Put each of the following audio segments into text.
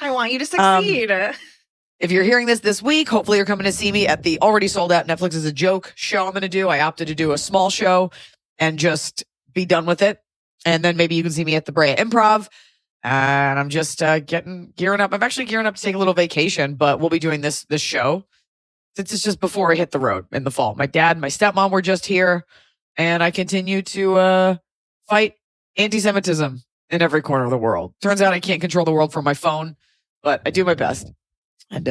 I want you to succeed. If you're hearing this week, hopefully you're coming to see me at the already sold out Netflix is a Joke show I'm going to do. I opted to do a small show and just be done with it. And then maybe you can see me at the Brea Improv. And I'm just gearing up. I'm actually gearing up to take a little vacation, but we'll be doing this show. It's just before I hit the road in the fall. My dad and my stepmom were just here, and I continue to fight anti-Semitism in every corner of the world. Turns out I can't control the world from my phone, but I do my best. And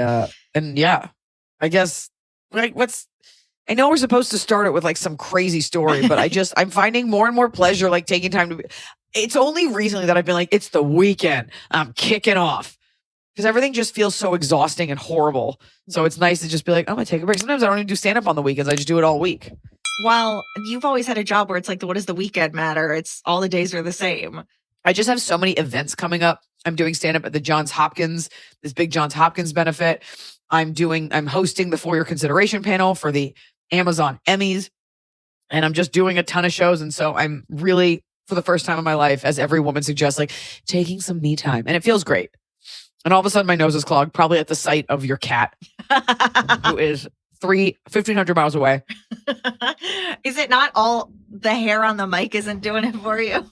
yeah, I guess like I know we're supposed to start it with like some crazy story, but I'm finding more and more pleasure like taking time to it's only recently that I've been like, it's the weekend. I'm kicking off. Because everything just feels so exhausting and horrible. So it's nice to just be like, I'm going to take a break. Sometimes I don't even do stand-up on the weekends. I just do it all week. Well, you've always had a job where it's like, what does the weekend matter? It's all the days are the same. I just have so many events coming up. I'm doing stand-up at the Johns Hopkins, this big Johns Hopkins benefit. I'm hosting the For Your Consideration panel for the Amazon Emmys. And I'm just doing a ton of shows. And so I'm really, for the first time in my life, as every woman suggests, like taking some me time. And it feels great. And all of a sudden, my nose is clogged, probably at the sight of your cat, who is 1,500 miles away. Is it not all the hair on the mic isn't doing it for you?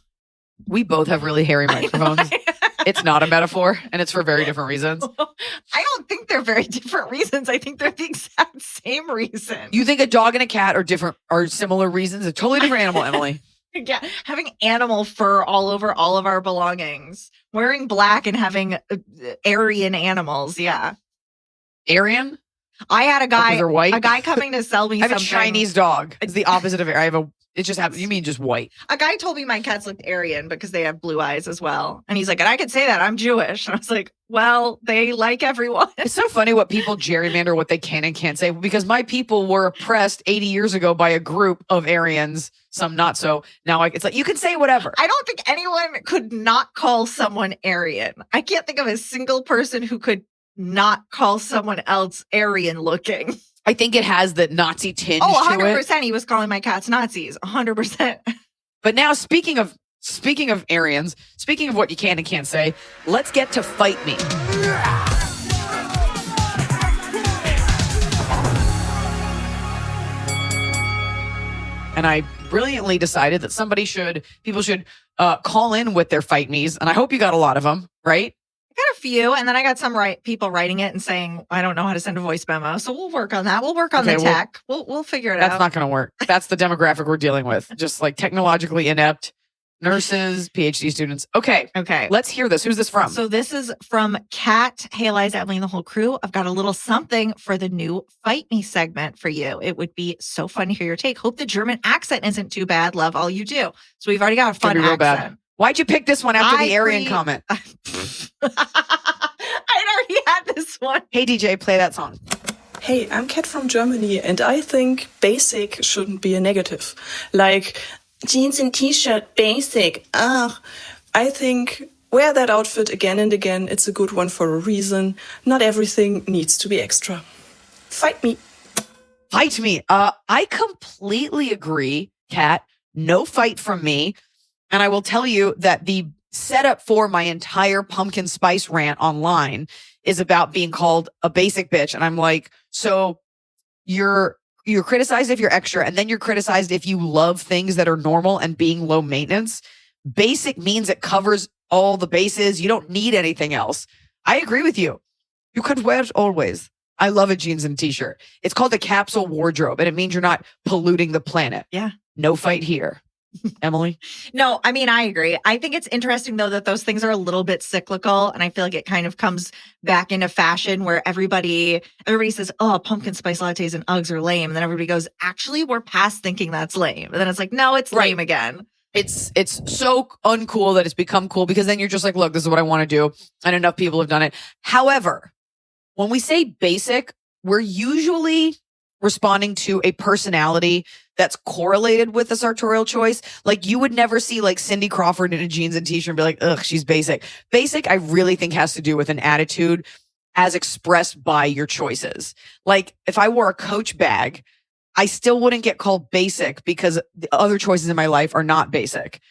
We both have really hairy microphones. It's not a metaphor, and it's for very different reasons. I don't think they're very different reasons. I think they're the exact same reason. You think a dog and a cat are similar reasons? A totally different animal, Emily. Yeah, having animal fur all over all of our belongings. Wearing black and having Aryan animals, yeah. Aryan? I had a guy coming to sell me I have something. a Chinese dog. It's the opposite of Aryan. It just happens. You mean just white? A guy told me my cats looked Aryan because they have blue eyes as well. And he's like, and I could say that I'm Jewish. And I was like, well, they like everyone. It's so funny what people gerrymander what they can and can't say, because my people were oppressed 80 years ago by a group of Aryans, some not so. Now it's like, you can say whatever. I don't think anyone could not call someone Aryan. I can't think of a single person who could not call someone else Aryan looking. I think it has the Nazi tinge to it. 100%. He was calling my cats Nazis. 100%. But now, speaking of Aryans, speaking of what you can and can't say, let's get to Fight Me. And I brilliantly decided that people should call in with their Fight Me's. And I hope you got a lot of them, right? Got a few, and then I got some people writing it and saying, I don't know how to send a voice memo. So we'll work on that. We'll work on the tech. We'll figure it out. That's not going to work. That's the demographic we're dealing with. Just like technologically inept nurses, PhD students. Okay. Let's hear this. Who's this from? So this is from Kat. Hey, Iliza, Emily, and the whole crew. I've got a little something for the new Fight Me segment for you. It would be so fun to hear your take. Hope the German accent isn't too bad. Love all you do. So we've already got a fun accent. Bad. Why'd you pick this one after the Aryan comment? I'd already had this one. Hey, DJ, play that song. Hey, I'm Kat from Germany, and I think basic shouldn't be a negative. Like, jeans and t-shirt, basic. I think wear that outfit again and again. It's a good one for a reason. Not everything needs to be extra. Fight me. Fight me. I completely agree, Kat. No fight from me. And I will tell you that the setup for my entire pumpkin spice rant online is about being called a basic bitch. And I'm like, so you're criticized if you're extra, and then you're criticized if you love things that are normal and being low maintenance. Basic means it covers all the bases. You don't need anything else. I agree with you. You could wear it always. I love a jeans and t-shirt. It's called a capsule wardrobe, and it means you're not polluting the planet. Yeah. No fight here. Emily? No, I mean, I agree. I think it's interesting, though, that those things are a little bit cyclical. And I feel like it kind of comes back into fashion where everybody says, oh, pumpkin spice lattes and Uggs are lame. And then everybody goes, actually, we're past thinking that's lame. And then it's like, no, it's lame again. It's so uncool that it's become cool, because then you're just like, look, this is what I want to do. And enough people have done it. However, when we say basic, we're usually responding to a personality that's correlated with a sartorial choice. Like, you would never see like Cindy Crawford in a jeans and t-shirt and be like, ugh, she's basic. Basic, I really think, has to do with an attitude as expressed by your choices. Like, if I wore a Coach bag, I still wouldn't get called basic because the other choices in my life are not basic.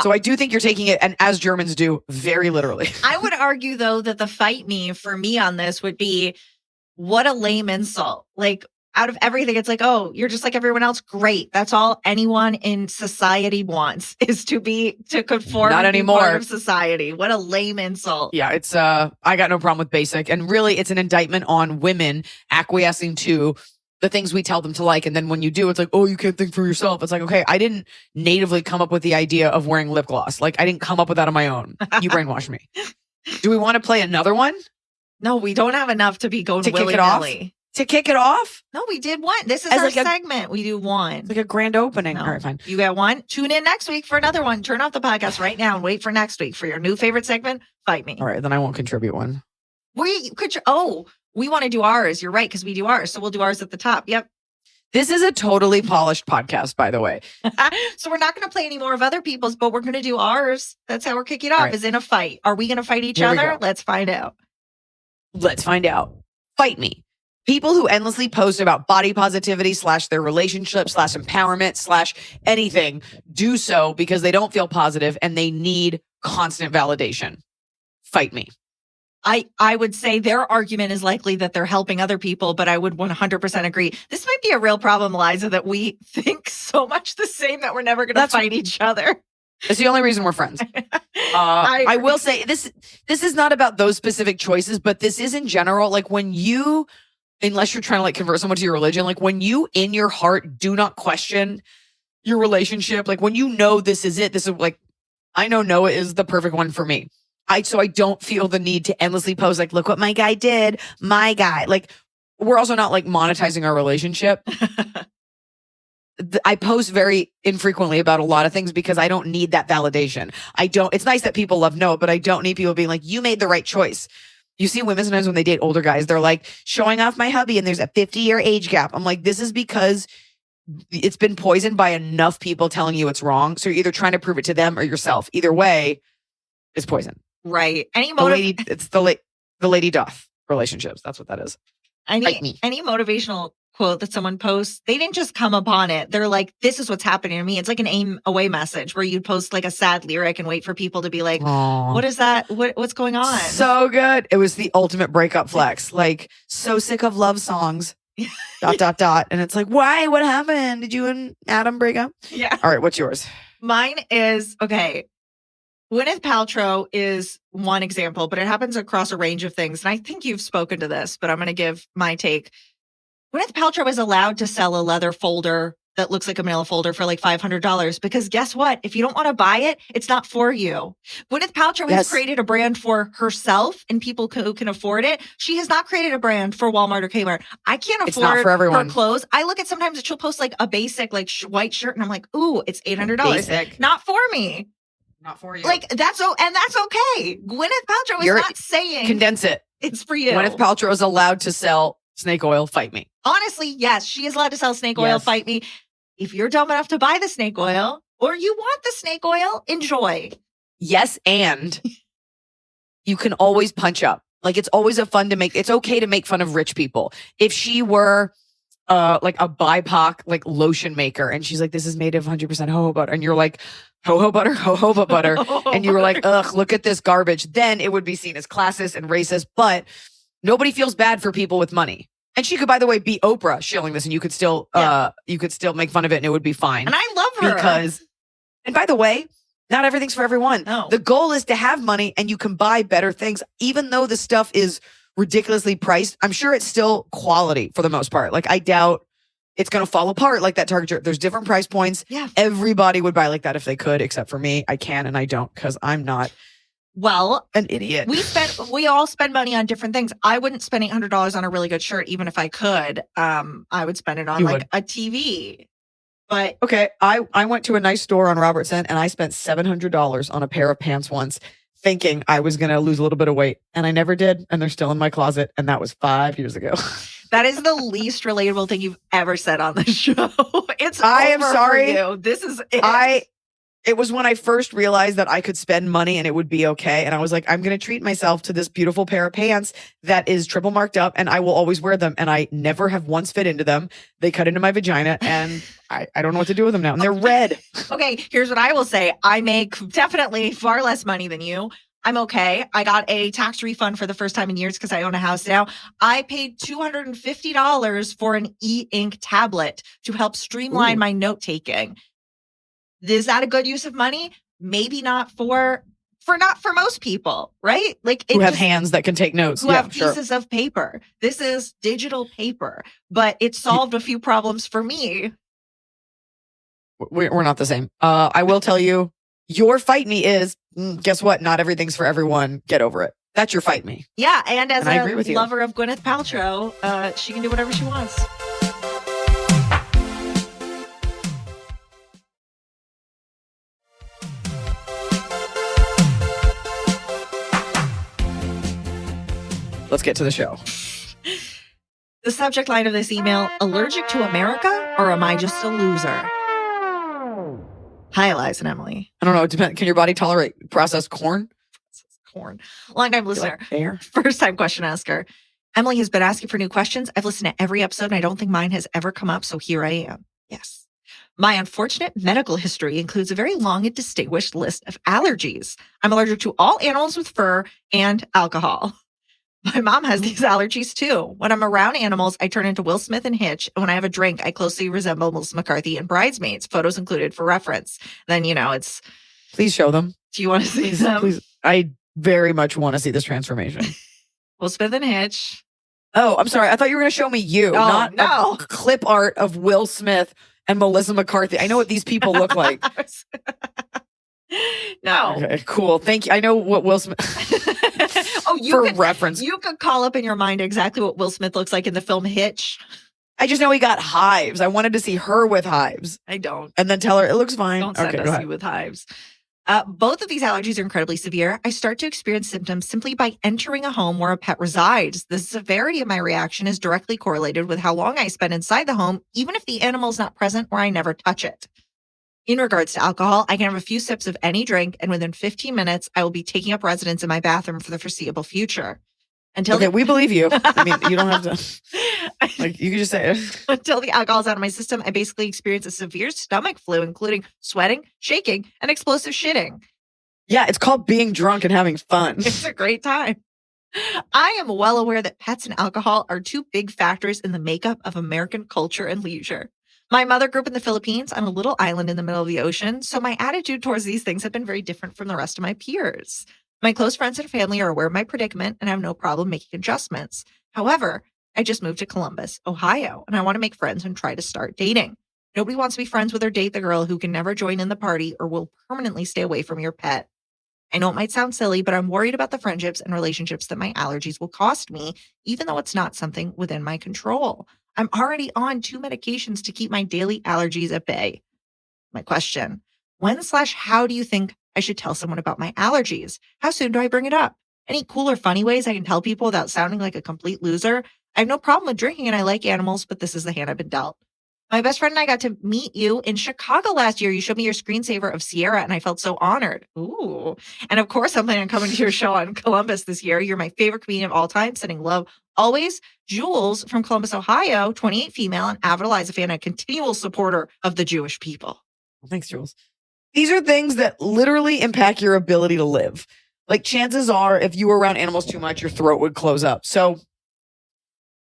So I do think you're taking it, and as Germans do, very literally. I would argue, though, that the fight me for me on this would be, what a lame insult. Like, out of everything, it's like, oh, you're just like everyone else. Great. That's all anyone in society wants, is to conform. Not and be anymore. part of society. What a lame insult. Yeah, it's I got no problem with basic. And really, it's an indictment on women acquiescing to the things we tell them to like. And then when you do, it's like, oh, you can't think for yourself. It's like, okay, I didn't natively come up with the idea of wearing lip gloss. Like, I didn't come up with that on my own. You brainwashed me. Do we want to play another one? No, we don't have enough to be going To kick it willy-nilly. To kick it off? No, we did one. This is As our like segment. We do one. It's like a grand opening. No. All right, fine. You got one. Tune in next week for another one. Turn off the podcast right now and wait for next week for your new favorite segment, Fight Me. All right, then I won't contribute one. We want to do ours. You're right, because we do ours. So we'll do ours at the top. Yep. This is a totally polished podcast, by the way. So we're not going to play any more of other people's, but we're going to do ours. That's how we're kicking it off, All right. is in a fight. Are we going to fight each Here we other? go. Let's find out. Let's find out. Fight me. People who endlessly post about body positivity / their relationship / empowerment / anything do so because they don't feel positive and they need constant validation. Fight me. I would say their argument is likely that they're helping other people, but I would 100% agree. This might be a real problem, Eliza, that we think so much the same that we're never going to fight each other. It's the only reason we're friends. I will say this is not about those specific choices, but this is in general. Like when you, unless you're trying to like convert someone to your religion, like when you in your heart do not question your relationship, like when you know this is it, this is like, I know Noah is the perfect one for me. So I don't feel the need to endlessly post like, look what my guy did, my guy. Like we're also not like monetizing our relationship. I post very infrequently about a lot of things because I don't need that validation. It's nice that people love Noah, but I don't need people being like, you made the right choice. You see women sometimes when they date older guys, they're like showing off my hubby and there's a 50-year age gap. I'm like, this is because it's been poisoned by enough people telling you it's wrong. So you're either trying to prove it to them or yourself. Either way, it's poison. Right. It's the lady doth relationships. That's what that is. Any motivational quote that someone posts, they didn't just come upon it. They're like, this is what's happening to me. It's like an aim away message where you post like a sad lyric and wait for people to be like, aww, what is that? What's going on? So good. It was the ultimate breakup flex. Like, so sick of love songs. ... And it's like, why? What happened? Did you and Adam break up? Yeah. All right. What's yours? Mine is, okay, Gwyneth Paltrow is one example, but it happens across a range of things. And I think you've spoken to this, but I'm going to give my take. Gwyneth Paltrow is allowed to sell a leather folder that looks like a manila folder for like $500 because guess what? If you don't want to buy it, it's not for you. Gwyneth Paltrow has created a brand for herself and people who can afford it. She has not created a brand for Walmart or Kmart. I can't afford her clothes. I look at sometimes that she'll post like a basic like white shirt and I'm like, ooh, it's $800. Basic. Not for me. Not for you. Like that's okay. Gwyneth Paltrow is not saying condense it. It's for you. Gwyneth Paltrow is allowed to sell snake oil. Fight me. Honestly, yes, she is allowed to sell snake oil. Fight me. If you're dumb enough to buy the snake oil or you want the snake oil, enjoy. Yes, and you can always punch up. Like it's always it's okay to make fun of rich people. If she were like a BIPOC like lotion maker and she's like, this is made of 100% jojoba butter. And you're like, jojoba butter. And you were like, ugh, look at this garbage. Then it would be seen as classist and racist, but nobody feels bad for people with money. And she could, by the way, be Oprah shilling this and you could still make fun of it and it would be fine. And I love her. And by the way, not everything's for everyone. No. The goal is to have money and you can buy better things, even though the stuff is ridiculously priced. I'm sure it's still quality for the most part. Like I doubt it's going to fall apart like that Target shirt. There's different price points. Yeah. Everybody would buy like that if they could, except for me. I can and I don't because I'm not an idiot. We all spend money on different things. I wouldn't spend $800 on a really good shirt, even if I could. I would spend it on a TV. But okay, I went to a nice store on Robertson and I spent $700 on a pair of pants once, thinking I was going to lose a little bit of weight, and I never did, and they're still in my closet, and that was 5 years ago. That is the least relatable thing you've ever said on the show. I am sorry. for you. This is it. It was when I first realized that I could spend money and it would be okay. And I was like, I'm going to treat myself to this beautiful pair of pants that is triple marked up and I will always wear them. And I never have once fit into them. They cut into my vagina and I don't know what to do with them now. And they're red. Okay, here's what I will say. I make definitely far less money than you. I'm okay. I got a tax refund for the first time in years because I own a house now. I paid $250 for an e-ink tablet to help streamline my note taking. Is that a good use of money? Maybe not for most people, right? Like who have hands that can take notes. Who have pieces of paper. This is digital paper, but it solved a few problems for me. We're not the same. I will tell you, your fight me is, guess what? Not everything's for everyone. Get over it. That's your fight me. Yeah, and as a lover of Gwyneth Paltrow, she can do whatever she wants. Let's get to the show. The subject line of this email, allergic to America or am I just a loser? Hi, Eliza and Emily. I don't know. Can your body tolerate processed corn? Corn. Long-time listener. Like first-time question asker. Emily has been asking for new questions. I've listened to every episode and I don't think mine has ever come up, so here I am. Yes. My unfortunate medical history includes a very long and distinguished list of allergies. I'm allergic to all animals with fur and alcohol. My mom has these allergies too. When I'm around animals, I turn into Will Smith and Hitch. And when I have a drink, I closely resemble Melissa McCarthy and Bridesmaids. Photos included for reference. Then, it's... Please show them. Do you want to see them? Please. I very much want to see this transformation. Will Smith and Hitch. Oh, I'm sorry. I thought you were going to show me you. Not a clip art of Will Smith and Melissa McCarthy. I know what these people look like. No. Okay, cool. Thank you. I know what Will Smith... reference. You could call up in your mind exactly what Will Smith looks like in the film Hitch. I just know he got hives. I wanted to see her with hives. I don't. And then tell her, it looks fine. Don't send us you with hives. Both of these allergies are incredibly severe. I start to experience symptoms simply by entering a home where a pet resides. The severity of my reaction is directly correlated with how long I spend inside the home, even if the animal is not present or I never touch it. In regards to alcohol, I can have a few sips of any drink, and within 15 minutes, I will be taking up residence in my bathroom for the foreseeable future. We believe you. I mean, you don't have to, you can just say it. Until the alcohol's out of my system, I basically experience a severe stomach flu, including sweating, shaking, and explosive shitting. Yeah, it's called being drunk and having fun. It's a great time. I am well aware that pets and alcohol are two big factors in the makeup of American culture and leisure. My mother grew up in the Philippines on a little island in the middle of the ocean, so my attitude towards these things have been very different from the rest of my peers. My close friends and family are aware of my predicament and have no problem making adjustments. However, I just moved to Columbus, Ohio, and I want to make friends and try to start dating. Nobody wants to be friends with or date the girl who can never join in the party or will permanently stay away from your pet. I know it might sound silly, but I'm worried about the friendships and relationships that my allergies will cost me, even though it's not something within my control. I'm already on 2 medications to keep my daily allergies at bay. My question, when/how do you think I should tell someone about my allergies? How soon do I bring it up? Any cool or funny ways I can tell people without sounding like a complete loser? I have no problem with drinking and I like animals, but this is the hand I've been dealt. My best friend and I got to meet you in Chicago last year. You showed me your screensaver of Sierra and I felt so honored. Ooh. And of course, I'm planning on coming to your show on Columbus this year. You're my favorite comedian of all time. Sending love always. Jules from Columbus, Ohio, 28 female, and avid Eliza fan, a continual supporter of the Jewish people. Thanks, Jules. These are things that literally impact your ability to live. Like chances are, if you were around animals too much, your throat would close up. So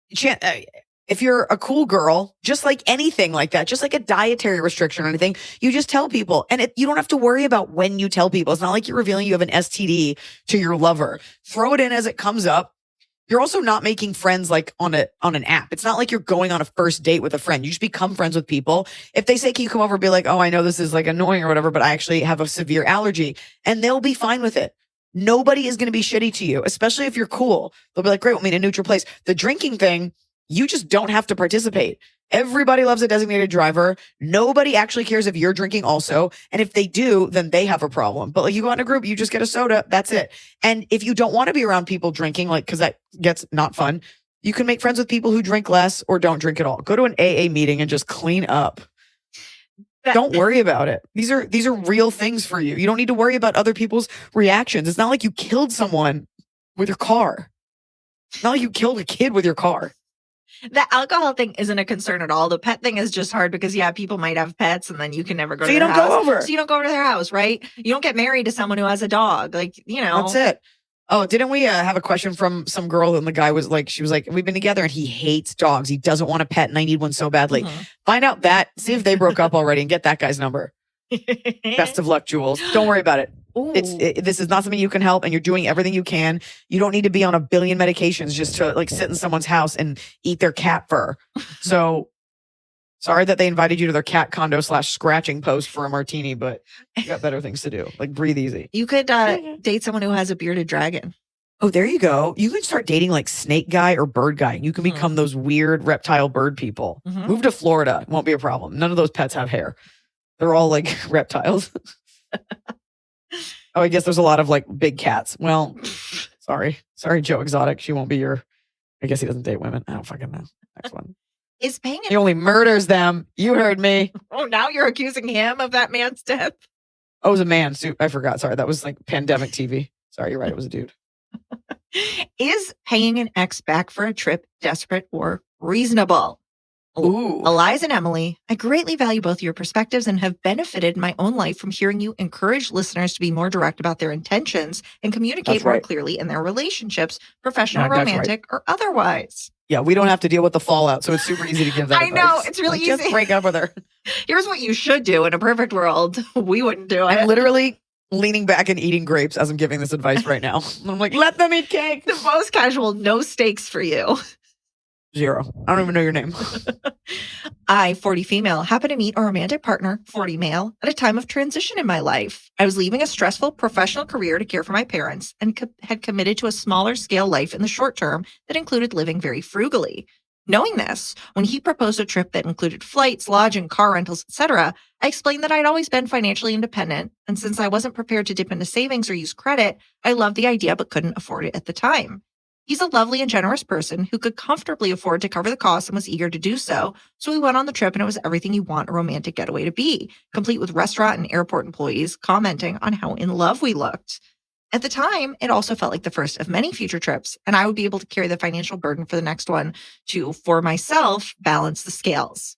if you're a cool girl, just like anything like that, just like a dietary restriction or anything, you just tell people. And you don't have to worry about when you tell people. It's not like you're revealing you have an STD to your lover. Throw it in as it comes up. You're also not making friends like on an app. It's not like you're going on a first date with a friend. You just become friends with people. If they say, can you come over and be like, oh, I know this is like annoying or whatever, but I actually have a severe allergy, and they'll be fine with it. Nobody is going to be shitty to you, especially if you're cool. They'll be like, great, we'll meet in a neutral place. The drinking thing, you just don't have to participate. Everybody loves a designated driver. Nobody actually cares if you're drinking also. And if they do, then they have a problem. But like you go out in a group, you just get a soda. That's it. And if you don't want to be around people drinking, like, cause that gets not fun, you can make friends with people who drink less or don't drink at all. Go to an AA meeting and just clean up. Don't worry about it. These are real things for you. You don't need to worry about other people's reactions. It's not like you killed someone with your car. It's not like you killed a kid with your car. The alcohol thing isn't a concern at all. The pet thing is just hard because, people might have pets and then you can never go to their house. So you don't go over. So you don't go over to their house, right? You don't get married to someone who has a dog. That's it. Oh, didn't we have a question from some girl and the guy was like, she was like, we've been together and he hates dogs. He doesn't want a pet and I need one so badly. Find out that, see if they broke up already and get that guy's number. Best of luck, Jules. Don't worry about it. This is not something you can help and you're doing everything you can. You don't need to be on a billion medications just to sit in someone's house and eat their cat fur. So sorry that they invited you to their cat condo /scratching post for a martini, but you got better things to do. Breathe easy. You could date someone who has a bearded dragon. Oh, there you go. You can start dating snake guy or bird guy. You can become those weird reptile bird people. Move to Florida. It won't be a problem. None of those pets have hair. They're all reptiles. Oh, I guess there's a lot of big cats. Well, sorry, Joe Exotic. She won't be your, I guess he doesn't date women. I don't fucking know. Next one. Is paying He only murders them. You heard me. Oh, now you're accusing him of that man's death? Oh, it was a man. I forgot. Sorry. That was pandemic TV. Sorry, you're right. It was a dude. Is paying an ex back for a trip desperate or reasonable? Ooh. Eliza and Emily, I greatly value both your perspectives and have benefited in my own life from hearing you encourage listeners to be more direct about their intentions and communicate more clearly in their relationships, professional, romantic, or otherwise. Yeah, we don't have to deal with the fallout, so it's super easy to give that advice. know, it's really easy. Just break up with her. Here's what you should do. In a perfect world, we wouldn't do it. I'm literally leaning back and eating grapes as I'm giving this advice right now. I'm like, let them eat cake. The most casual, no stakes for you. 0. I don't even know your name. I, 40 female, happen to meet a romantic partner, 40 male, at a time of transition in my life. I was leaving a stressful professional career to care for my parents and had committed to a smaller scale life in the short term that included living very frugally. Knowing this, when he proposed a trip that included flights, lodging, car rentals, etc., I explained that I'd always been financially independent, and since I wasn't prepared to dip into savings or use credit, I loved the idea but couldn't afford it at the time. He's a lovely and generous person who could comfortably afford to cover the costs and was eager to do so. So we went on the trip and it was everything you want a romantic getaway to be, complete with restaurant and airport employees commenting on how in love we looked. At the time, it also felt like the first of many future trips, and I would be able to carry the financial burden for the next one to, for myself, balance the scales.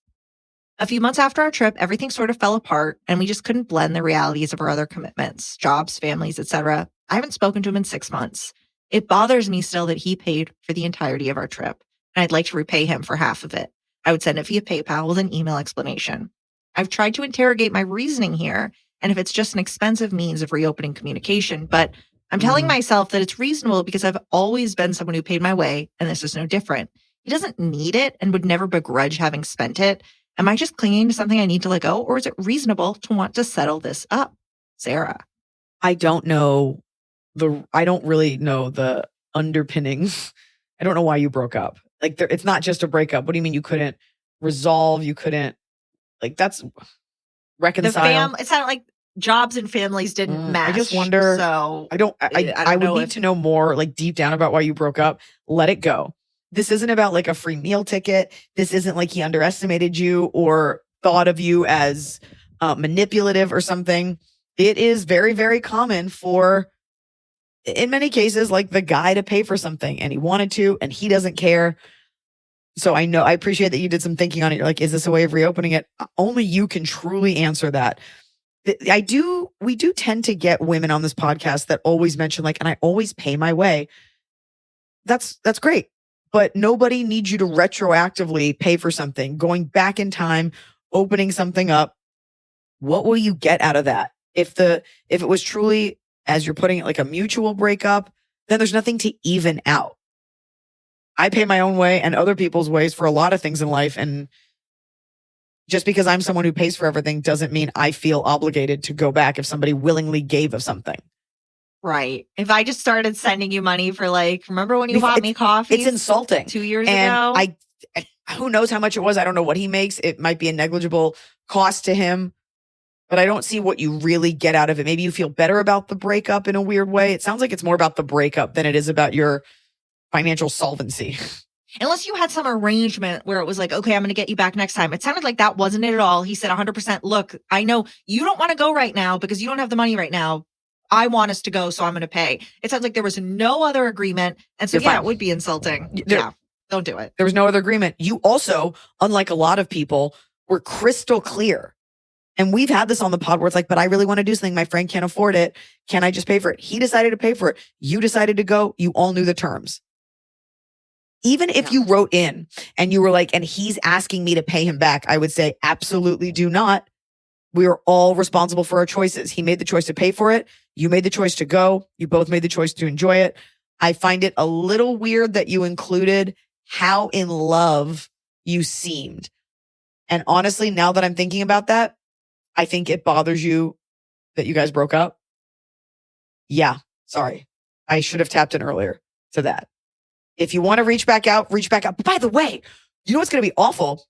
A few months after our trip, everything sort of fell apart and we just couldn't blend the realities of our other commitments, jobs, families, etc. I haven't spoken to him in 6 months. It bothers me still that he paid for the entirety of our trip, and I'd like to repay him for half of it. I would send it via PayPal with an email explanation. I've tried to interrogate my reasoning here, and if it's just an expensive means of reopening communication, but I'm telling myself that it's reasonable because I've always been someone who paid my way, and this is no different. He doesn't need it and would never begrudge having spent it. Am I just clinging to something I need to let go, or is it reasonable to want to settle this up? Sarah. I don't know. I don't really know the underpinnings. I don't know why you broke up. It's not just a breakup. What do you mean you couldn't resolve? You couldn't, that's reconcile. It sounded like jobs and families didn't match. I just wonder. So I would need to know more deep down about why you broke up. Let it go. This isn't about a free meal ticket. This isn't like he underestimated you or thought of you as manipulative or something. It is very, very common for, in many cases, the guy to pay for something and he wanted to and he doesn't care. So I appreciate that you did some thinking on it. You're like, is this a way of reopening it? Only you can truly answer that. We do tend to get women on this podcast that always mention and I always pay my way. That's great. But nobody needs you to retroactively pay for something. Going back in time, opening something up. What will you get out of that? If it was truly, as you're putting it, a mutual breakup, then there's nothing to even out. I pay my own way and other people's ways for a lot of things in life. And just because I'm someone who pays for everything doesn't mean I feel obligated to go back if somebody willingly gave of something. Right. If I just started sending you money for remember when you bought me coffee? It's insulting. 2 years ago. Who knows how much it was? I don't know what he makes. It might be a negligible cost to him. But I don't see what you really get out of it. Maybe you feel better about the breakup in a weird way. It sounds like it's more about the breakup than it is about your financial solvency. Unless you had some arrangement where it was like, okay, I'm going to get you back next time. It sounded like that wasn't it at all. He said 100%, look, I know you don't want to go right now because you don't have the money right now. I want us to go, so I'm going to pay. It sounds like there was no other agreement. And so, it would be insulting. Yeah, don't do it. There was no other agreement. You also, unlike a lot of people, were crystal clear. And we've had this on the pod where it's like, but I really want to do something. My friend can't afford it. Can I just pay for it? He decided to pay for it. You decided to go. You all knew the terms. Even if you wrote in and you were like, and he's asking me to pay him back, I would say, absolutely do not. We are all responsible for our choices. He made the choice to pay for it. You made the choice to go. You both made the choice to enjoy it. I find it a little weird that you included how in love you seemed. And honestly, now that I'm thinking about that, I think it bothers you that you guys broke up. Yeah, sorry. I should have tapped in earlier to that. If you want to reach back out, reach back out. But by the way, you know what's going to be awful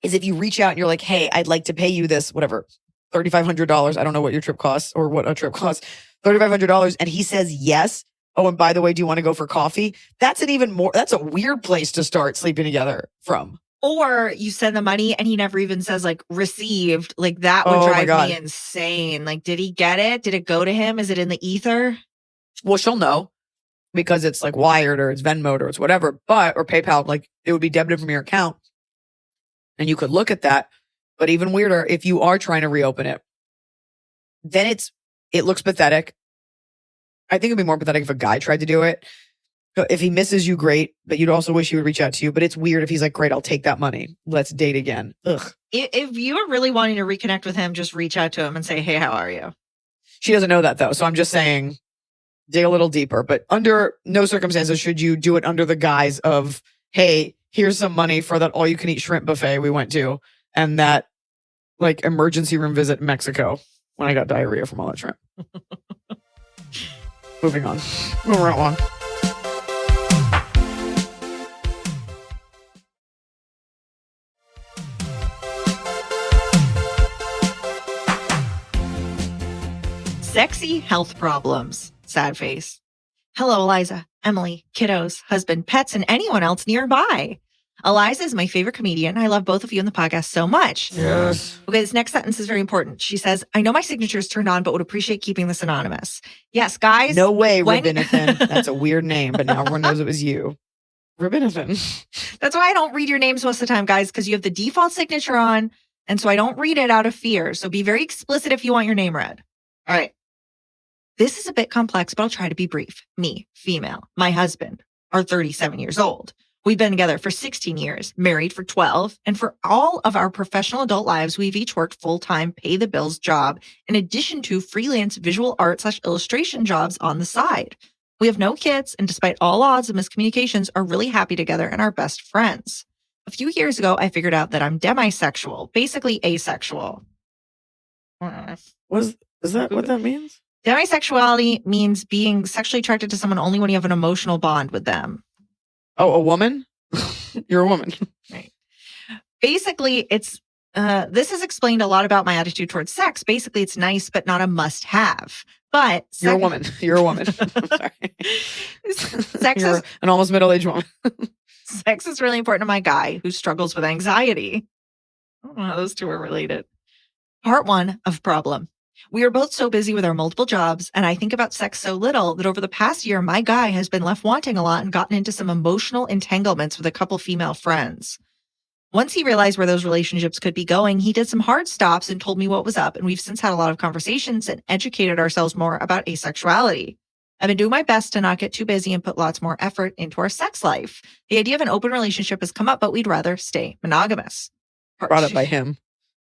is if you reach out and you're like, hey, I'd like to pay you this, whatever, $3,500. I don't know what your trip costs or what a trip costs, $3,500. And he says yes. Oh, and by the way, do you want to go for coffee? That's a weird place to start sleeping together from. Or you send the money and he never even says like received. Like that would drive me insane. Like, did he get it? Did it go to him? Is it in the ether? Well, she'll know because it's like wired or it's Venmo'd or it's whatever, or PayPal, like it would be debited from your account. And you could look at that. But even weirder, if you are trying to reopen it, then it looks pathetic. I think it'd be more pathetic if a guy tried to do it. If he misses you, great, but you'd also wish he would reach out to you. But it's weird if he's like, great, I'll take that money. Let's date again. Ugh. If you are really wanting to reconnect with him, just reach out to him and say, hey, how are you? She doesn't know that though. So I'm just saying, dig a little deeper. But under no circumstances should you do it under the guise of, hey, here's some money for that all-you-can-eat shrimp buffet we went to and that like emergency room visit in Mexico when I got diarrhea from all that shrimp. Moving on. Moving right along. Sexy health problems. Sad face. Hello, Iliza, Emily, kiddos, husband, pets, and anyone else nearby. Iliza is my favorite comedian. I love both of you in the podcast so much. Yes. Okay, this next sentence is very important. She says, I know my signature is turned on, but would appreciate keeping this anonymous. Yes, guys. No way, Rabinathan. That's a weird name, but now everyone knows it was you. Rabinathan. That's why I don't read your names most of the time, guys, because you have the default signature on, and so I don't read it out of fear. So be very explicit if you want your name read. All right. This is a bit complex, but I'll try to be brief. Me, female, my husband are 37 years old. We've been together for 16 years, married for 12, and for all of our professional adult lives, we've each worked full-time, pay-the-bills job, in addition to freelance visual art/illustration jobs on the side. We have no kids, and despite all odds of miscommunications, are really happy together and are best friends. A few years ago, I figured out that I'm demisexual, basically asexual. Is that what that means? Demisexuality means being sexually attracted to someone only when you have an emotional bond with them. Oh, a woman? You're a woman. Right. Basically, it's this has explained a lot about my attitude towards sex. Basically, it's nice, but not a must-have. But you're a woman. You're a woman. I'm sorry. You're is an almost middle-aged woman. Sex is really important to my guy who struggles with anxiety. I don't know how those two are related. Part 1 of problem. We are both so busy with our multiple jobs, and I think about sex so little that over the past year, my guy has been left wanting a lot and gotten into some emotional entanglements with a couple female friends. Once he realized where those relationships could be going, he did some hard stops and told me what was up, and we've since had a lot of conversations and educated ourselves more about asexuality. I've been doing my best to not get too busy and put lots more effort into our sex life. The idea of an open relationship has come up, but we'd rather stay monogamous. Brought up by him.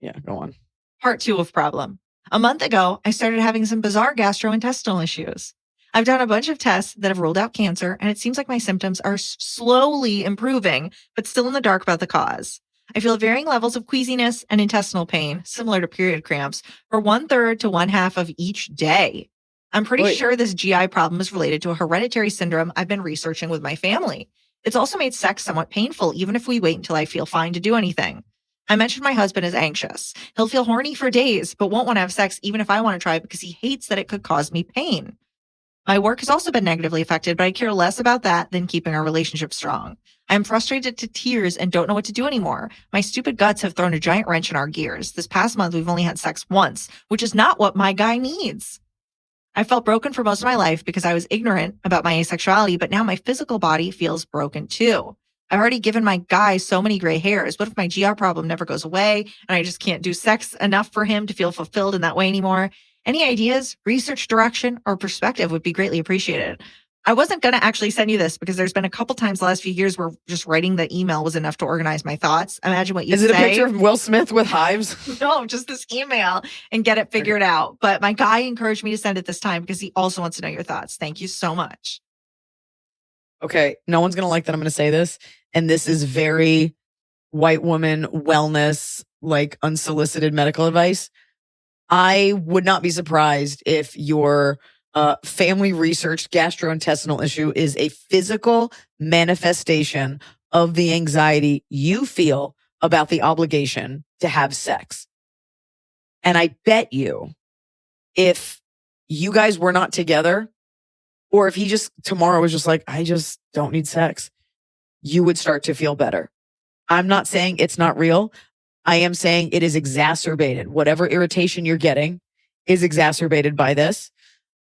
Yeah, go on. Part 2 of problem. A month ago, I started having some bizarre gastrointestinal issues. I've done a bunch of tests that have ruled out cancer, and it seems like my symptoms are slowly improving, but still in the dark about the cause. I feel varying levels of queasiness and intestinal pain, similar to period cramps, for 1/3 to 1/2 of each day. I'm pretty sure this GI problem is related to a hereditary syndrome I've been researching with my family. It's also made sex somewhat painful, even if we wait until I feel fine to do anything. I mentioned my husband is anxious. He'll feel horny for days, but won't want to have sex even if I want to try because he hates that it could cause me pain. My work has also been negatively affected, but I care less about that than keeping our relationship strong. I'm frustrated to tears and don't know what to do anymore. My stupid guts have thrown a giant wrench in our gears. This past month, we've only had sex once, which is not what my guy needs. I felt broken for most of my life because I was ignorant about my asexuality, but now my physical body feels broken too. I've already given my guy so many gray hairs. What if my GR problem never goes away and I just can't do sex enough for him to feel fulfilled in that way anymore? Any ideas, research direction, or perspective would be greatly appreciated. I wasn't going to actually send you this because there's been a couple times the last few years where just writing the email was enough to organize my thoughts. Imagine what you say. Is it a picture of Will Smith with hives? No, just this email and get it figured out. But my guy encouraged me to send it this time because he also wants to know your thoughts. Thank you so much. Okay, no one's going to like that I'm going to say this. And this is very white woman wellness, like unsolicited medical advice. I would not be surprised if your family researched gastrointestinal issue is a physical manifestation of the anxiety you feel about the obligation to have sex. And I bet you if you guys were not together, or if he just tomorrow was just like, I just don't need sex, you would start to feel better. I'm not saying it's not real. I am saying it is exacerbated. Whatever irritation you're getting is exacerbated by this.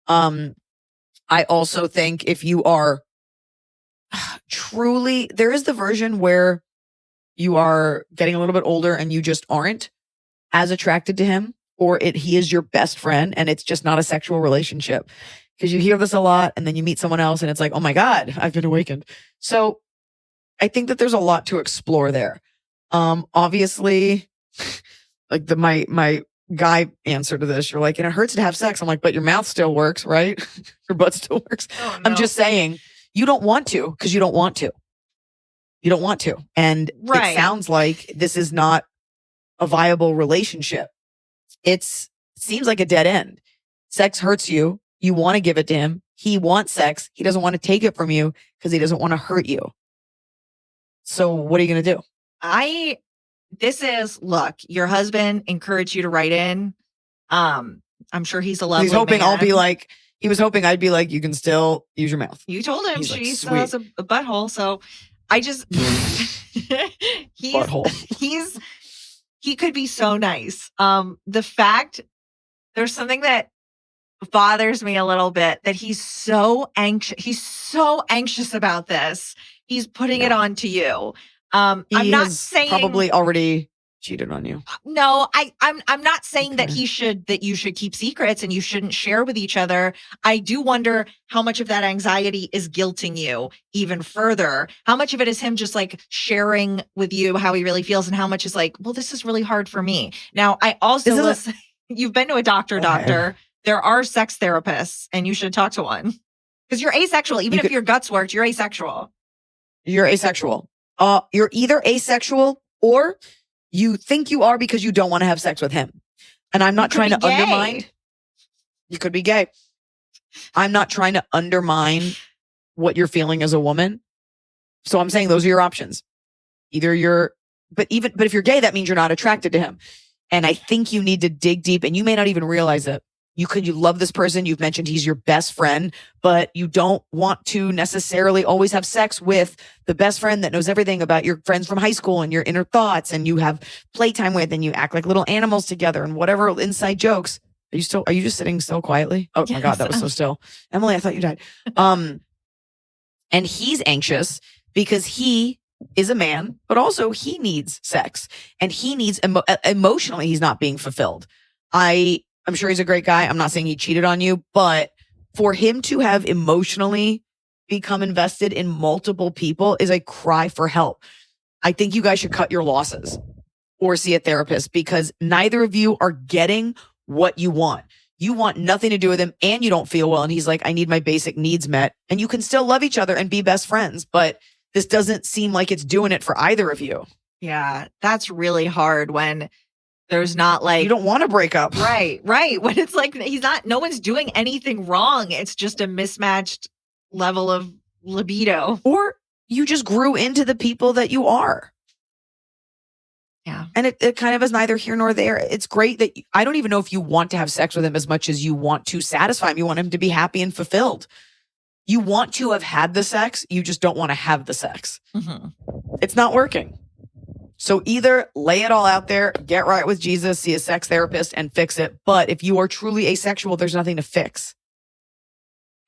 I also think if you are truly, there is the version where you are getting a little bit older and you just aren't as attracted to him, or he is your best friend and it's just not a sexual relationship. Because you hear this a lot and then you meet someone else and it's like, oh my God, I've been awakened. So I think that there's a lot to explore there. Obviously, like my guy answer to this, you're like, and it hurts to have sex. I'm like, but your mouth still works, right? Your butt still works. Oh, no. I'm just saying you don't want to because you don't want to. You don't want to. And Right. It sounds like this is not a viable relationship. It seems like a dead end. Sex hurts you. You want to give it to him. He wants sex. He doesn't want to take it from you because he doesn't want to hurt you. So what are you going to do? Look, your husband encouraged you to write in. I'm sure he's a lovely He's hoping man. he was hoping I'd be like, you can still use your mouth. You told him He's like, she still has a butthole. So I just, Butthole. he could be so nice. The fact there's something that bothers me a little bit that he's so anxious about this. He's putting it on to you. I'm not saying probably already cheated on you. No, I'm not saying that you should keep secrets and you shouldn't share with each other. I do wonder how much of that anxiety is guilting you even further. How much of it is him just like sharing with you how he really feels, and how much is like, well, this is really hard for me. Now, I also you've been to a doctor. There are sex therapists, and you should talk to one because you're asexual. Even if your guts worked, you're asexual. You're asexual. You're either asexual or you think you are because you don't want to have sex with him. And I'm not trying to undermine. You could be gay. I'm not trying to undermine what you're feeling as a woman. So I'm saying those are your options. But if you're gay, that means you're not attracted to him. And I think you need to dig deep, and you may not even realize it. You love this person. You've mentioned he's your best friend, but you don't want to necessarily always have sex with the best friend that knows everything about your friends from high school and your inner thoughts, and you have playtime with, and you act like little animals together and whatever inside jokes. Are you just sitting so quietly? Oh my God, that was so still. Emily, I thought you died. And he's anxious because he is a man, but also he needs sex, and he needs emotionally, he's not being fulfilled. I'm sure he's a great guy. I'm not saying he cheated on you, but for him to have emotionally become invested in multiple people is a cry for help. I think you guys should cut your losses or see a therapist, because neither of you are getting what you want. You want nothing to do with him and you don't feel well. And he's like, I need my basic needs met. And you can still love each other and be best friends, but this doesn't seem like it's doing it for either of you. Yeah, that's really hard when there's not like, you don't want to break up. Right. When it's like, no one's doing anything wrong. It's just a mismatched level of libido. Or you just grew into the people that you are. Yeah. And it kind of is neither here nor there. It's great that I don't even know if you want to have sex with him as much as you want to satisfy him. You want him to be happy and fulfilled. You want to have had the sex, you just don't want to have the sex. Mm-hmm. It's not working. So either lay it all out there, get right with Jesus, see a sex therapist and fix it. But if you are truly asexual, there's nothing to fix.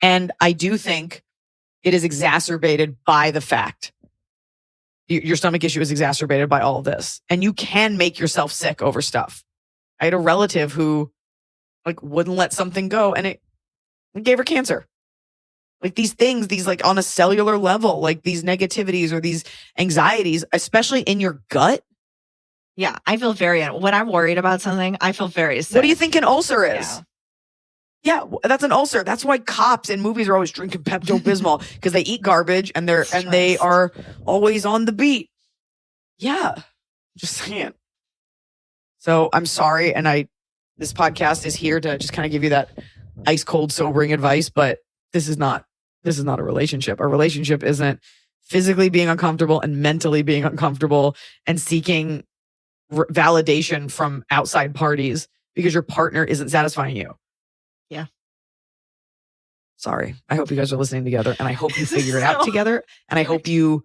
And I do think it is exacerbated by the fact your stomach issue is exacerbated by all of this. And you can make yourself sick over stuff. I had a relative who like wouldn't let something go and it gave her cancer. Like these things, these like on a cellular level, like these negativities or these anxieties, especially in your gut. Yeah, I feel when I'm worried about something, I feel very sick. What do you think an ulcer is? Yeah. Yeah, that's an ulcer. That's why cops in movies are always drinking Pepto-Bismol because they eat garbage and they are always on the beat. Yeah, just saying. So I'm sorry, and this podcast is here to just kind of give you that ice cold sobering advice, but this is not a relationship. A relationship isn't physically being uncomfortable and mentally being uncomfortable and seeking validation from outside parties because your partner isn't satisfying you. Yeah. Sorry. I hope you guys are listening together and I hope you figure it out together. And I hope you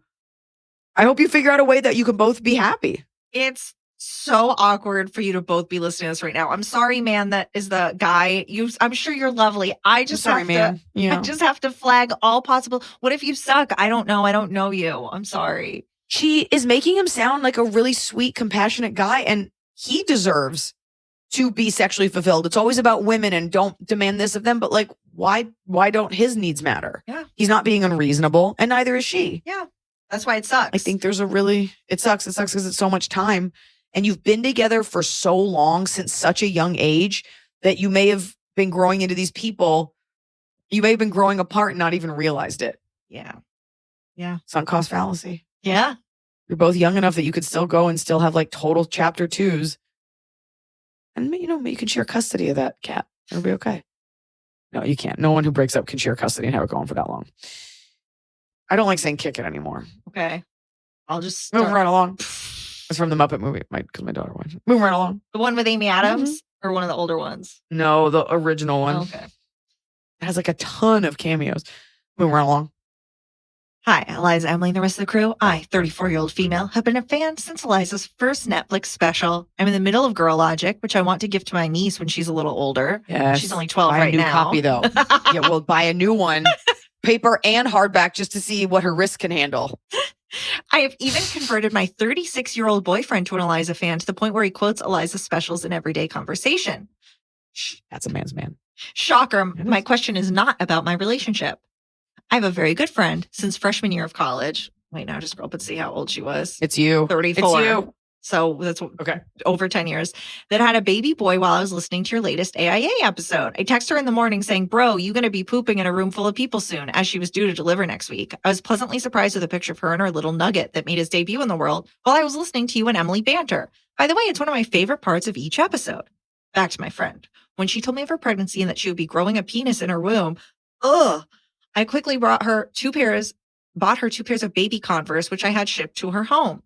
figure out a way that you can both be happy. It's so awkward for you to both be listening to this right now. I'm sorry, man. That is the guy. I'm sure you're lovely. I just have to flag all possible. What if you suck? I don't know. I don't know you. I'm sorry. She is making him sound like a really sweet, compassionate guy, and he deserves to be sexually fulfilled. It's always about women and don't demand this of them. But like, why don't his needs matter? Yeah. He's not being unreasonable and neither is she. Yeah. That's why it sucks. I think it sucks. It sucks because it's so much time. And you've been together for so long since such a young age that you may have been growing into these people. You may have been growing apart and not even realized it. Yeah. Yeah. Sunk cost fallacy. Yeah. You're both young enough that you could still go and still have like total chapter 2s. And you can share custody of that cat. It'll be okay. No, you can't. No one who breaks up can share custody and have it going for that long. I don't like saying kick it anymore. Okay. I'll just move right along. It's from the Muppet movie, because my daughter watched it. Move right along. The one with Amy Adams or one of the older ones? No, the original one. Okay. It has like a ton of cameos. Move right along. Hi, Eliza, Emily, and the rest of the crew. I, 34-year-old female, have been a fan since Eliza's first Netflix special. I'm in the middle of Girl Logic, which I want to give to my niece when she's a little older. Yes. She's only 12 buy right now. Buy a new copy, though. Yeah, we'll buy a new one. Paper and hardback just to see what her wrist can handle. I have even converted my 36-year-old boyfriend to an Eliza fan to the point where he quotes Eliza's specials in everyday conversation. That's a man's man. Shocker. My question is not about my relationship. I have a very good friend since freshman year of college. Wait, now just scroll up and see how old she was. It's you. 34. It's you. So that's okay. Over 10 years. That had a baby boy while I was listening to your latest AIA episode. I text her in the morning saying, bro, you going to be pooping in a room full of people soon, as she was due to deliver next week. I was pleasantly surprised with a picture of her and her little nugget that made his debut in the world while I was listening to you and Emily banter. By the way, it's one of my favorite parts of each episode. Back to my friend. When she told me of her pregnancy and that she would be growing a penis in her womb, I quickly bought her 2 pairs of baby Converse, which I had shipped to her home.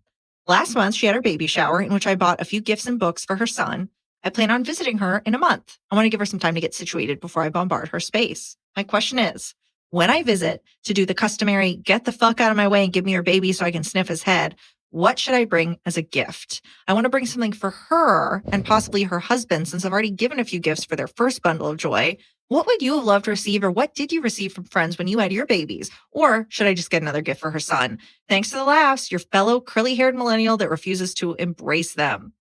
Last month, she had her baby shower, in which I bought a few gifts and books for her son. I plan on visiting her in a month. I want to give her some time to get situated before I bombard her space. My question is, when I visit to do the customary get the fuck out of my way and give me your baby so I can sniff his head, what should I bring as a gift? I want to bring something for her and possibly her husband, since I've already given a few gifts for their first bundle of joy. What would you have loved to receive, or what did you receive from friends when you had your babies? Or should I just get another gift for her son? Thanks to the laughs, your fellow curly-haired millennial that refuses to embrace them.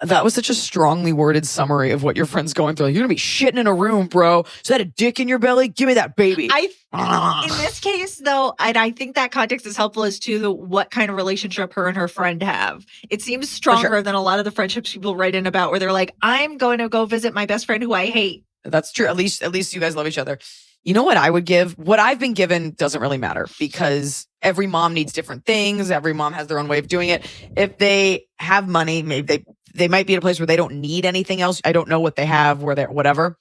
That was such a strongly worded summary of what your friend's going through. Like, you're going to be shitting in a room, bro. Is that a dick in your belly? Give me that baby. In this case, though, and I think that context is helpful as to what kind of relationship her and her friend have. It seems stronger than a lot of the friendships people write in about where they're like, I'm going to go visit my best friend who I hate. That's true. At least you guys love each other. You know what I would give? What I've been given doesn't really matter because every mom needs different things. Every mom has their own way of doing it. If they have money, maybe they might be at a place where they don't need anything else. I don't know what they have, where they're whatever.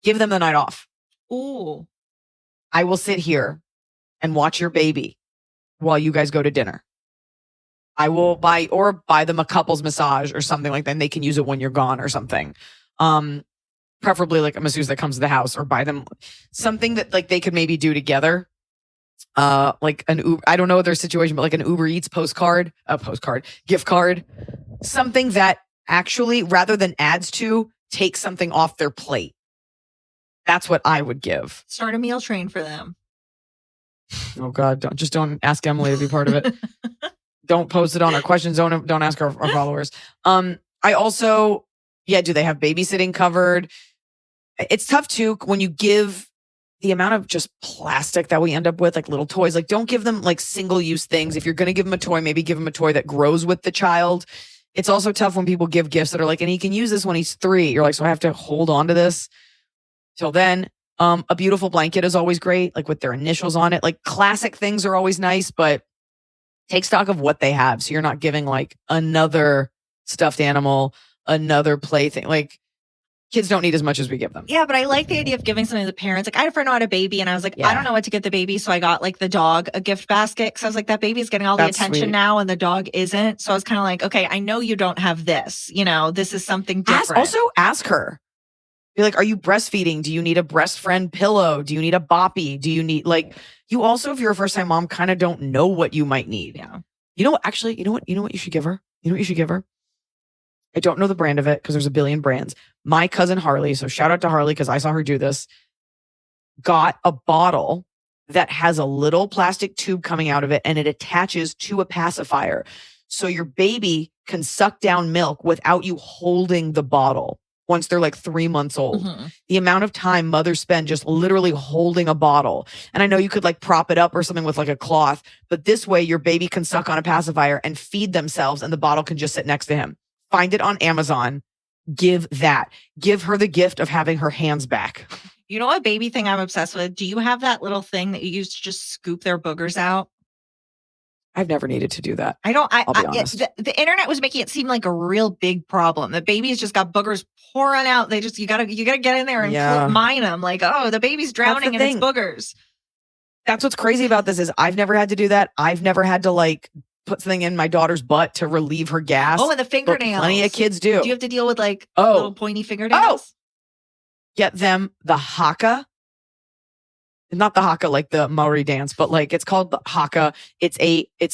Give them the night off. Ooh. I will sit here and watch your baby while you guys go to dinner. I will buy them a couple's massage or something like that. And they can use it when you're gone or something. preferably like a masseuse that comes to the house, or buy them something that like they could maybe do together. Like an Uber, I don't know their situation, but like an Uber Eats gift card, something that actually, rather than adds to, takes something off their plate. That's what I would give. Start a meal train for them. Oh God, don't ask Emily to be part of it. Don't post it on our questions. Don't ask our followers. I also, do they have babysitting covered? It's tough too when you give the amount of just plastic that we end up with, like little toys. Like, don't give them like single use things. If you're going to give them a toy, maybe give them a toy that grows with the child. It's also tough when people give gifts that are like, and he can use this when he's 3. You're like, so I have to hold on to this till then. A beautiful blanket is always great, like with their initials on it. Like classic things are always nice, but take stock of what they have. So you're not giving like another stuffed animal, another plaything. Like, kids don't need as much as we give them. Yeah, but I like the idea of giving something to the parents. Like, I had a friend who had a baby, and I was like, Yeah. I don't know what to get the baby. So I got like the dog a gift basket. Because I was like, that baby's getting all the That's attention sweet. now, and the dog isn't. So I was kind of like, okay, I know you don't have this. You know, this is something different. Ask her. Be like, are you breastfeeding? Do you need a breast friend pillow? Do you need a boppy? Do you need like, you also, if you're a first time mom, kind of don't know what you might need. Yeah. You know what you should give her? You know what you should give her? I don't know the brand of it because there's a billion brands. My cousin Harley, so shout out to Harley because I saw her do this, got a bottle that has a little plastic tube coming out of it and it attaches to a pacifier. So your baby can suck down milk without you holding the bottle once they're like 3 months old. Mm-hmm. The amount of time mothers spend just literally holding a bottle. And I know you could like prop it up or something with like a cloth, but this way your baby can suck on a pacifier and feed themselves and the bottle can just sit next to him. Find it on Amazon. Give that. Give her the gift of having her hands back. You know what baby thing I'm obsessed with? Do you have that little thing that you use to just scoop their boogers out? I've never needed to do that. I'll be honest. The internet was making it seem like a real big problem. The baby's just got boogers pouring out. You gotta get in there and mine them. Like, oh, the baby's drowning in its boogers. That's what's crazy about this is I've never had to do that. I've never had to like put something in my daughter's butt to relieve her gas. Oh, and the fingernails. Plenty of kids do. Do you have to deal with like little pointy fingernails? Get them the haka. Not the haka like the Maori dance, but like it's called the haka. It's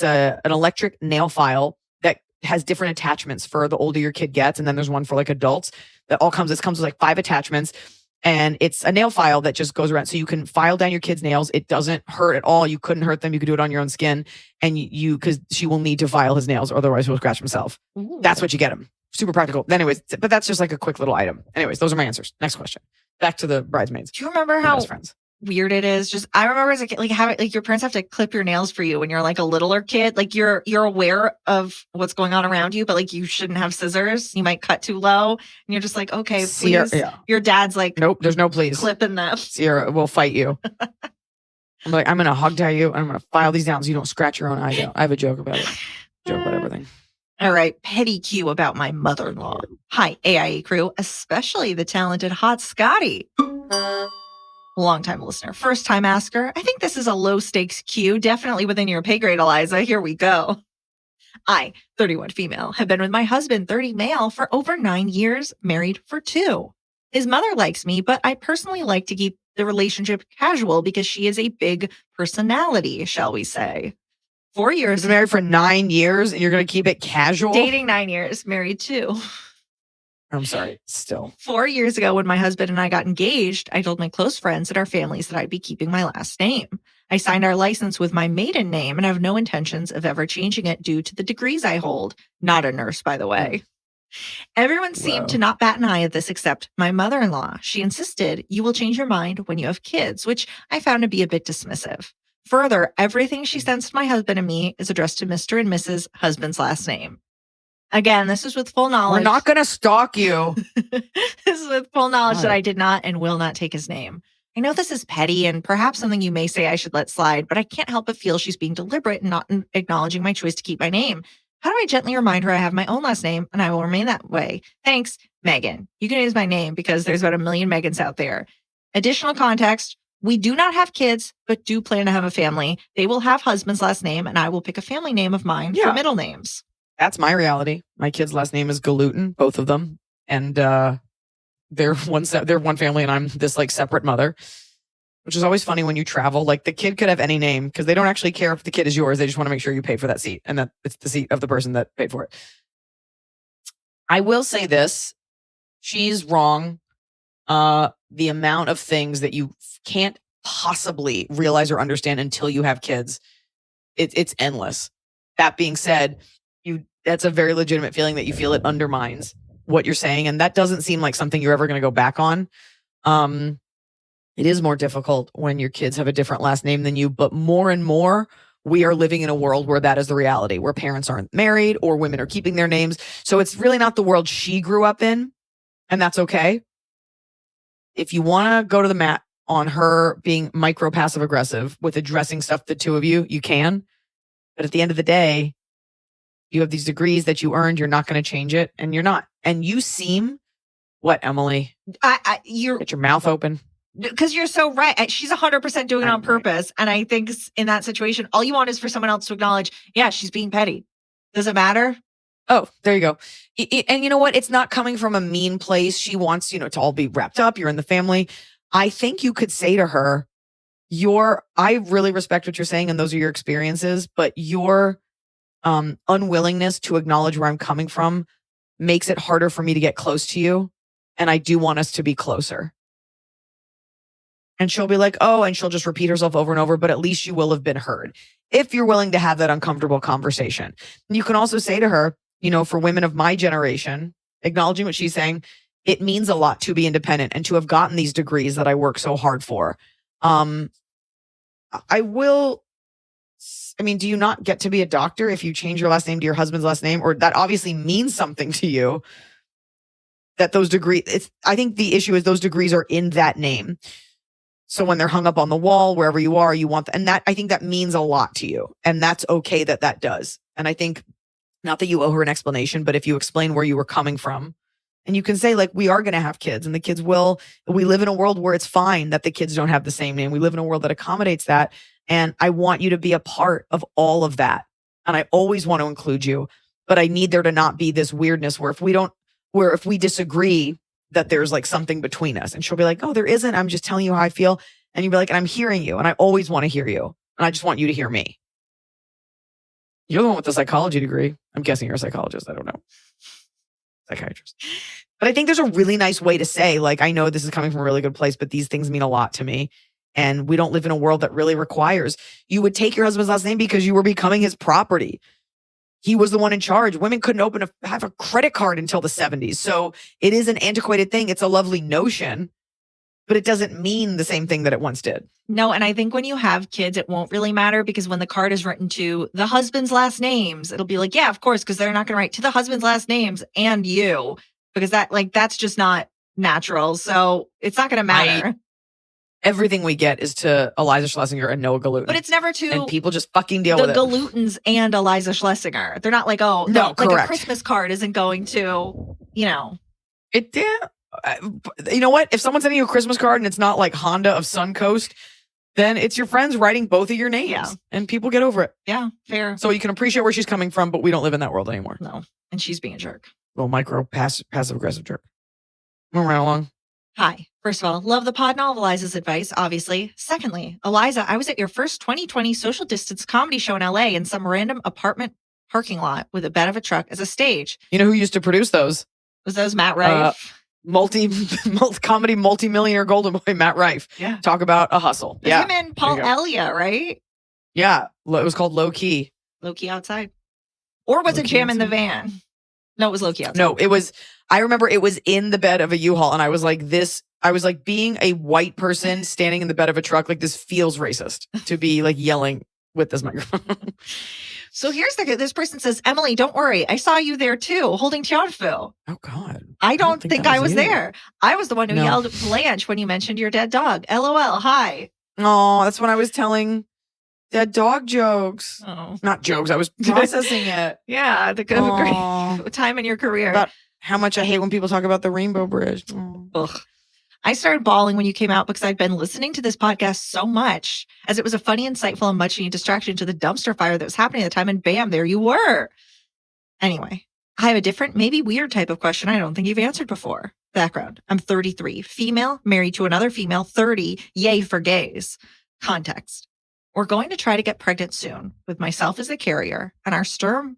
an electric nail file that has different attachments for the older your kid gets, and then there's one for like adults that comes with like 5 attachments. And it's a nail file that just goes around. So you can file down your kid's nails. It doesn't hurt at all. You couldn't hurt them. You could do it on your own skin. And because she will need to file his nails, otherwise he'll scratch himself. Ooh. That's what you get him. Super practical. Anyways, but that's just like a quick little item. Anyways, those are my answers. Next question. Back to the bridesmaids. Do you remember how weird it is? Just I remember as a kid, like having like your parents have to clip your nails for you when you're like a littler kid. Like you're aware of what's going on around you, but like you shouldn't have scissors. You might cut too low, and you're just like, okay, please. Your dad's like, nope, there's no please. Clipping them. Sierra will fight you. I'm like, I'm gonna hog tie you, and I'm gonna file these down so you don't scratch your own eye out. I have a joke about it. Joke about everything. All right, petty Q about my mother-in-law. Hi, AIE crew, especially the talented hot Scotty. Longtime listener, first time asker. I think this is a low stakes Q, definitely within your pay grade, Iliza. Here we go. I, 31 female, have been with my husband, 30 male, for over 9 years, married for 2. His mother likes me, but I personally like to keep the relationship casual because she is a big personality, shall we say. 4 years. Been married for 9 years and you're going to keep it casual? Dating 9 years, married 2. I'm sorry, still. 4 years ago, when my husband and I got engaged, I told my close friends and our families that I'd be keeping my last name. I signed our license with my maiden name and have no intentions of ever changing it due to the degrees I hold. Not a nurse, by the way. Everyone seemed to not bat an eye at this except my mother-in-law. She insisted, you will change your mind when you have kids, which I found to be a bit dismissive. Further, everything she sends to my husband and me is addressed to Mr. and Mrs. husband's last name. Again, this is with full knowledge. We're not going to stalk you. This is with full knowledge that I did not and will not take his name. I know this is petty and perhaps something you may say I should let slide, but I can't help but feel she's being deliberate and not acknowledging my choice to keep my name. How do I gently remind her I have my own last name and I will remain that way? Thanks, Megan. You can use my name because there's about 1 million Megans out there. Additional context. We do not have kids, but do plan to have a family. They will have husband's last name, and I will pick a family name of mine for middle names. That's my reality. My kid's last name is Galutin, both of them. And they're one family and I'm this like separate mother, which is always funny when you travel. Like the kid could have any name because they don't actually care if the kid is yours. They just want to make sure you pay for that seat and that it's the seat of the person that paid for it. I will say this. She's wrong. The amount of things that you can't possibly realize or understand until you have kids, it's endless. That being said, that's a very legitimate feeling that you feel it undermines what you're saying. And that doesn't seem like something you're ever going to go back on. It is more difficult when your kids have a different last name than you, but more and more, we are living in a world where that is the reality, where parents aren't married or women are keeping their names. So it's really not the world she grew up in, and that's okay. If you want to go to the mat on her being micro passive aggressive with addressing stuff, the two of you, you can. But at the end of the day, you have these degrees that you earned. You're not going to change it, and you're not. And you seem, what, Emily? You're get your mouth open. Because you're so right. She's 100% doing it on purpose. And I think in that situation, all you want is for someone else to acknowledge, yeah, she's being petty. Does it matter? Oh, there you go. And you know what? It's not coming from a mean place. She wants, to all be wrapped up. You're in the family. I think you could say to her, I really respect what you're saying, and those are your experiences, but your unwillingness to acknowledge where I'm coming from makes it harder for me to get close to you. And I do want us to be closer. And she'll be like, oh, and she'll just repeat herself over and over, but at least you will have been heard if you're willing to have that uncomfortable conversation. And you can also say to her, for women of my generation, acknowledging what she's saying, it means a lot to be independent and to have gotten these degrees that I work so hard for. Do you not get to be a doctor if you change your last name to your husband's last name? Or that obviously means something to you, that those degrees, I think the issue is those degrees are in that name. So when they're hung up on the wall, wherever you are, you want, and that, I think that means a lot to you. And that's okay that does. And I think, not that you owe her an explanation, but if you explain where you were coming from, and you can say, like, we are going to have kids and the kids we live in a world where it's fine that the kids don't have the same name. We live in a world that accommodates that. And I want you to be a part of all of that. And I always want to include you, but I need there to not be this weirdness where if we disagree, that there's like something between us. And she'll be like, oh, there isn't. I'm just telling you how I feel. And you'll be like, and I'm hearing you. And I always want to hear you. And I just want you to hear me. You're the one with the psychology degree. I'm guessing you're a psychologist. I don't know. Psychiatrist. But I think there's a really nice way to say, like, I know this is coming from a really good place, but these things mean a lot to me. And we don't live in a world that really requires you would take your husband's last name because you were becoming his property. He was the one in charge. Women couldn't have a credit card until the 70s. So it is an antiquated thing. It's a lovely notion, but it doesn't mean the same thing that it once did. No, and I think when you have kids, it won't really matter because when the card is written to the husband's last names, it'll be like, yeah, of course, because they're not going to write to the husband's last names and you, because that's just not natural. So it's not going to matter. Everything we get is to Iliza Shlesinger and Noah Galuten. But it's never to... And people just fucking deal with it. The Galutens and Iliza Shlesinger. They're not like, no, like correct. A Christmas card isn't going to, It did. You know what? If someone's sending you a Christmas card and it's not like Honda of Suncoast, then it's your friends writing both of your names. Yeah. And people get over it. Yeah, fair. So you can appreciate where she's coming from, but we don't live in that world anymore. No. And she's being a jerk. Little micro passive aggressive jerk. Moving right along. Hi. First of all, love the pod and all of Iliza's advice, obviously. Secondly, Iliza, I was at your first 2020 social distance comedy show in LA in some random apartment parking lot with a bed of a truck as a stage. You know who used to produce those? Was those Matt Rife? Comedy multimillionaire golden boy Matt Rife. Yeah. Talk about a hustle. Yeah. Him and Paul Elia, right? Yeah. It was called Low Key. Low Key Outside. Or was it Jam in the Van? No, it was Low Key Outside. No, I remember it was in the bed of a U-Haul and I was like being a white person standing in the bed of a truck, like this feels racist to be like yelling with this microphone. So here's this person says, Emily, don't worry. I saw you there too, holding Tianfu. Oh God. I don't think I was there. I was the one who yelled at Blanche when you mentioned your dead dog. LOL. Hi. Oh, that's when I was telling dead dog jokes. Oh. Not jokes. I was processing it. Yeah. The good time in your career. About how much I hate when people talk about the Rainbow Bridge. Ugh. I started bawling when you came out because I'd been listening to this podcast so much, as it was a funny, insightful, and much needed distraction to the dumpster fire that was happening at the time. And bam, there you were. Anyway, I have a different, maybe weird type of question I don't think you've answered before. Background. I'm 33, female, married to another female, 30, yay for gays. Context. We're going to try to get pregnant soon with myself as the carrier and our sperm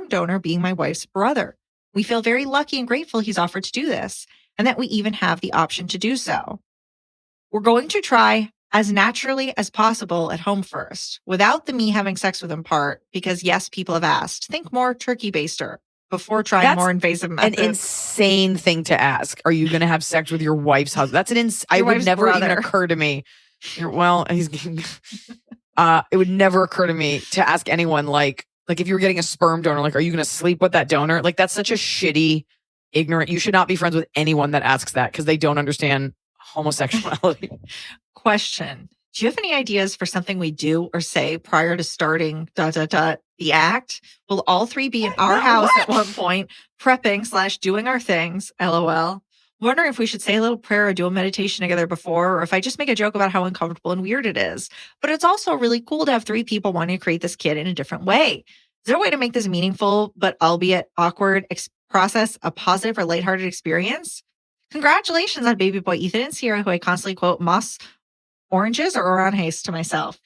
donor being my wife's brother. We feel very lucky and grateful he's offered to do this and that we even have the option to do so. We're going to try as naturally as possible at home first, without the me having sex with him part, because yes, people have asked. Think more turkey baster before trying That's more invasive an methods. insane thing to ask. Are you going to have sex with your wife's husband? That's it would wife's never even brother. occur to me. It would never occur to me to ask anyone like if you were getting a sperm donor, like, are you going to sleep with that donor? Like, that's such a shitty, ignorant. You should not be friends with anyone that asks that because they don't understand homosexuality. Question. Do you have any ideas for something we do or say prior to starting the act? Will all three be in our house at one point, prepping / doing our things? LOL. Wondering if we should say a little prayer or do a meditation together before, or if I just make a joke about how uncomfortable and weird it is. But it's also really cool to have three people wanting to create this kid in a different way. Is there a way to make this meaningful, but albeit awkward process a positive or lighthearted experience? Congratulations on baby boy Ethan and Sierra, who I constantly quote moss oranges or oranges to myself.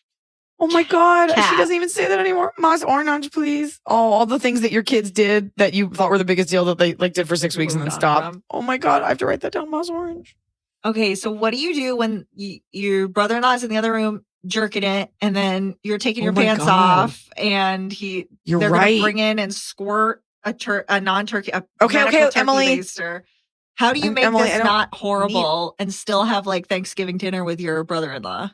Oh my God. Cat. She doesn't even say that anymore. Moss orange, please. Oh, all the things that your kids did that you thought were the biggest deal that they did for 6 weeks and then stopped. Oh my God. I have to write that down. Moss orange. Okay. So what do you do when your brother-in-law is in the other room jerking it and then you're taking your pants off and they're going to bring in and squirt a non-turkey, okay, turkey Emily. baster. How do you make Emily, this not horrible and still have like Thanksgiving dinner with your brother-in-law?